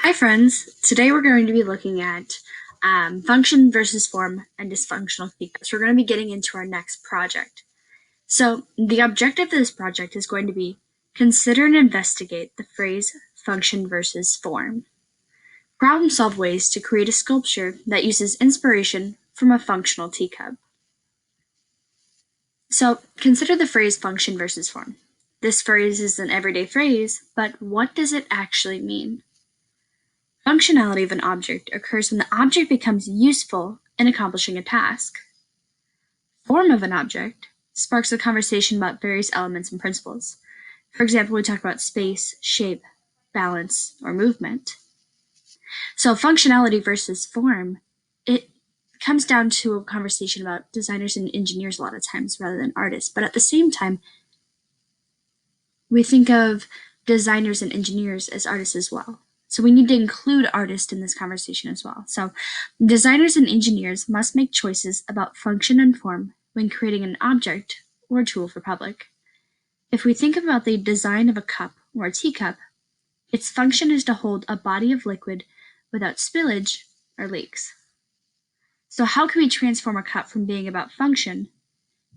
Hi friends, today we're going to be looking at function versus form and dysfunctional teacups. We're going to be getting into our next project. So the objective of this project is going to be consider and investigate the phrase function versus form. Problem solve ways to create a sculpture that uses inspiration from a functional teacup. So consider the phrase function versus form. This phrase is an everyday phrase, but what does it actually mean? Functionality of an object occurs when the object becomes useful in accomplishing a task. Form of an object sparks a conversation about various elements and principles. For example, we talk about space, shape, balance, or movement. So functionality versus form, it comes down to a conversation about designers and engineers a lot of times rather than artists. But at the same time, we think of designers and engineers as artists as well. So we need to include artists in this conversation as well. So designers and engineers must make choices about function and form when creating an object or a tool for public. If we think about the design of a cup or a teacup, its function is to hold a body of liquid without spillage or leaks. So how can we transform a cup from being about function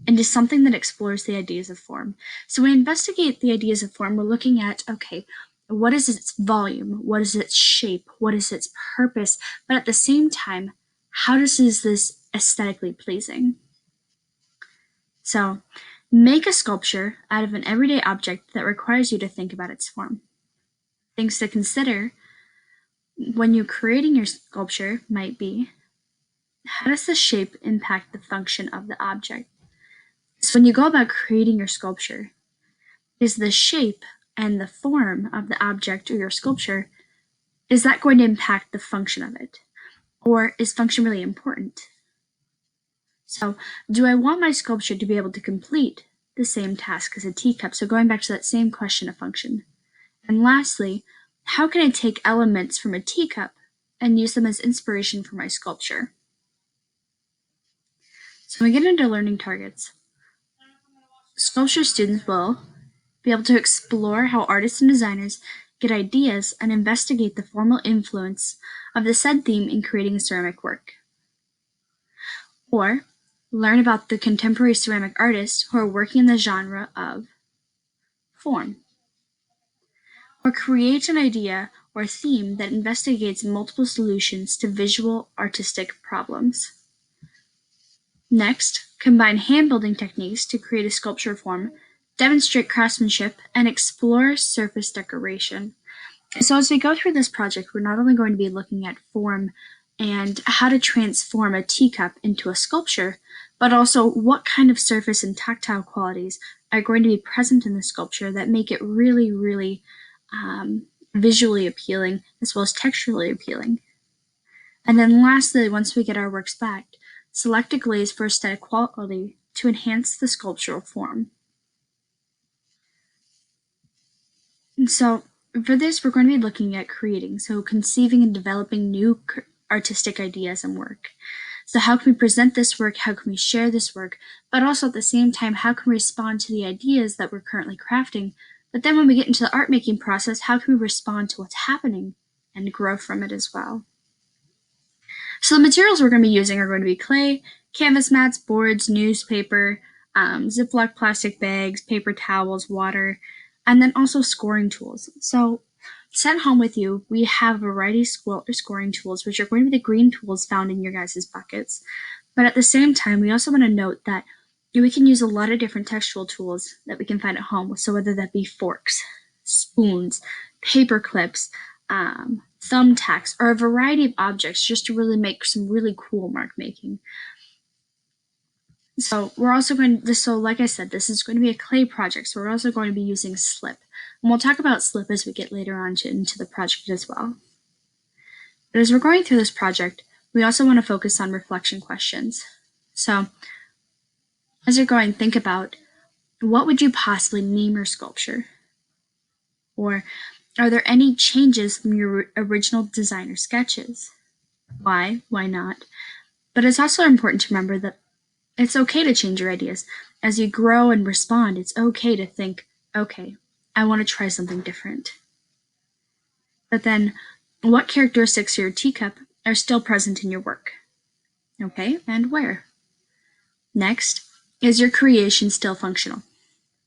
into something that explores the ideas of form? So when we investigate the ideas of form, we're looking at, okay, what is its volume? What is its shape? What is its purpose? But at the same time, how is this aesthetically pleasing? So make a sculpture out of an everyday object that requires you to think about its form. Things to consider when you're creating your sculpture might be, how does the shape impact the function of the object? So when you go about creating your sculpture, is the shape and the form of the object or your sculpture, is that going to impact the function of it? Or is function really important? So do I want my sculpture to be able to complete the same task as a teacup? So going back to that same question of function. And lastly, how can I take elements from a teacup and use them as inspiration for my sculpture? So when we get into learning targets, sculpture students will be able to explore how artists and designers get ideas and investigate the formal influence of the said theme in creating a ceramic work. Or learn about the contemporary ceramic artists who are working in the genre of form. Or create an idea or theme that investigates multiple solutions to visual artistic problems. Next, combine hand building techniques to create a sculpture form, demonstrate craftsmanship, and explore surface decoration. So as we go through this project, we're not only going to be looking at form and how to transform a teacup into a sculpture, but also what kind of surface and tactile qualities are going to be present in the sculpture that make it really, really visually appealing as well as texturally appealing. And then lastly, once we get our works back, select a glaze for aesthetic quality to enhance the sculptural form. And so for this, we're going to be looking at creating, so conceiving and developing new artistic ideas and work. So how can we present this work? How can we share this work? But also at the same time, how can we respond to the ideas that we're currently crafting? But then when we get into the art making process, how can we respond to what's happening and grow from it as well? So the materials we're going to be using are going to be clay, canvas mats, boards, newspaper, Ziploc plastic bags, paper towels, water, and then also scoring tools. So sent home with you, we have a variety of scoring tools, which are going to be the green tools found in your guys' buckets. But at the same time, we also want to note that we can use a lot of different textual tools that we can find at home. So whether that be forks, spoons, paper clips, thumbtacks, or a variety of objects just to really make some really cool mark making. So we're also going to, so like I said, this is going to be a clay project, so we're also going to be using slip. And we'll talk about slip as we get later on into the project as well. But as we're going through this project, we also want to focus on reflection questions. So as you're going, think about, what would you possibly name your sculpture? Or are there any changes from your original designer sketches? Why? Why not? But it's also important to remember that it's okay to change your ideas. As you grow and respond, it's okay to think, okay, I want to try something different. But then What characteristics of your teacup are still present in your work? Okay, and where? Next, is your creation still functional?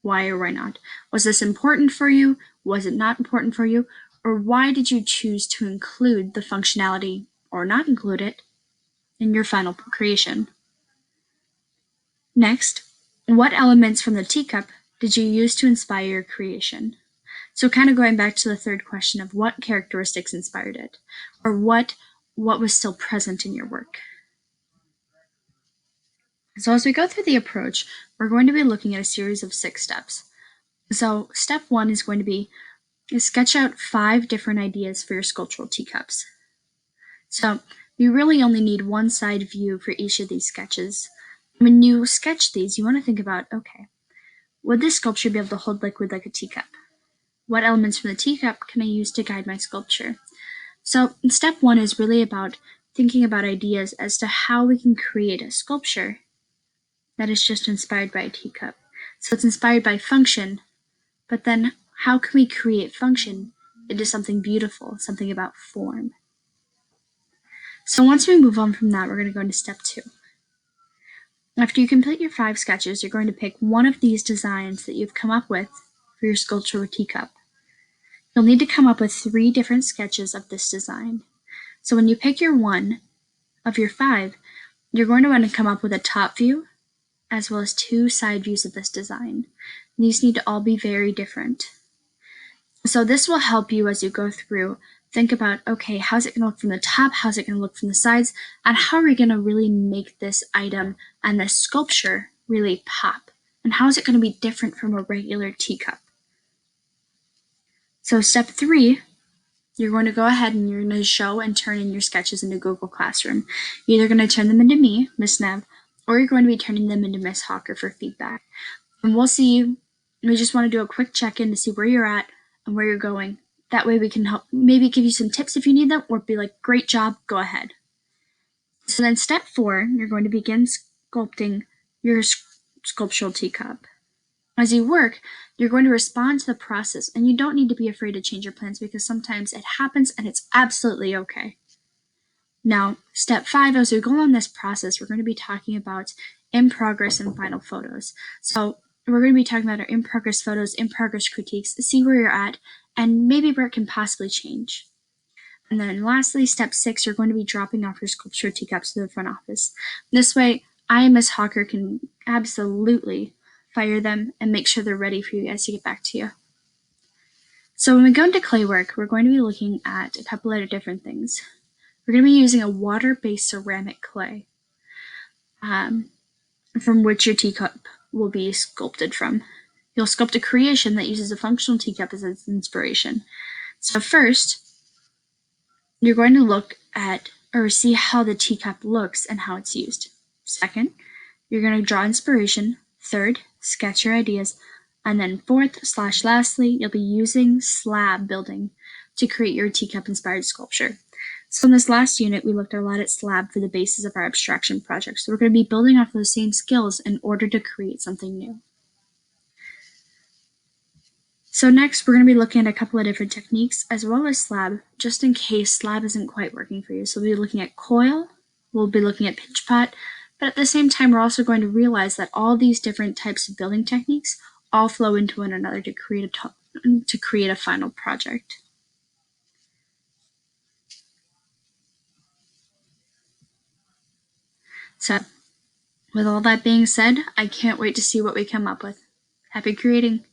Why or why not? Was this important for you? Was it not important for you? Or why did you choose to include the functionality or not include it in your final creation? Next, what elements from the teacup did you use to inspire your creation? So kind of going back to the third question of what characteristics inspired it, or what was still present in your work. So as we go through the approach, we're going to be looking at a series of 6 steps. So step 1 is going to be sketch out 5 different ideas for your sculptural teacups. So you really only need one side view for each of these sketches. When you sketch these, you want to think about, okay, would this sculpture be able to hold liquid like a teacup? What elements from the teacup can I use to guide my sculpture? So step 1 is really about thinking about ideas as to how we can create a sculpture that is just inspired by a teacup. So it's inspired by function, but then how can we create function into something beautiful, something about form? So once we move on from that, we're going to go into step 2. After you complete your 5 sketches, you're going to pick one of these designs that you've come up with for your sculpture teacup. You'll need to come up with 3 different sketches of this design. So when you pick your one of your 5, you're going to want to come up with a top view as well as 2 side views of this design. These need to all be very different. So this will help you as you go through think about, okay, how's it going to look from the top? How's it going to look from the sides? And how are we going to really make this item and this sculpture really pop? And how is it going to be different from a regular teacup? So step 3, you're going to go ahead and you're going to show and turn in your sketches into Google Classroom. You're either going to turn them into me, Miss Nev, or you're going to be turning them into Miss Hawker for feedback. And we'll see, we just want to do a quick check-in to see where you're at and where you're going. That way we can help, maybe give you some tips if you need them, or be like, great job, go ahead. So then step 4, you're going to begin sculpting your sculptural teacup. As you work, you're going to respond to the process, and you don't need to be afraid to change your plans because sometimes it happens and it's absolutely okay. Now, step 5, as we go on this process, we're going to be talking about in progress and final photos. So we're going to be talking about our in progress photos, in progress critiques, see where you're at, and maybe where it can possibly change. And then lastly, step 6, you're going to be dropping off your sculpture teacups to the front office. This way, I, Ms. Hawker, can absolutely fire them and make sure they're ready for you guys to get back to you. So when we go into clay work, we're going to be looking at a couple of different things. We're going to be using a water-based ceramic clay from which your teacup will be sculpted from. You'll sculpt a creation that uses a functional teacup as its inspiration. So first, you're going to look at or see how the teacup looks and how it's used. Second, you're going to draw inspiration. Third, sketch your ideas. And then fourth/lastly, you'll be using slab building to create your teacup inspired sculpture. So in this last unit, we looked a lot at slab for the basis of our abstraction project. So we're going to be building off those same skills in order to create something new. So next, we're going to be looking at a couple of different techniques as well as slab, just in case slab isn't quite working for you. So we'll be looking at coil, we'll be looking at pinch pot, but at the same time, we're also going to realize that all these different types of building techniques all flow into one another to create a final project. So with all that being said, I can't wait to see what we come up with. Happy creating!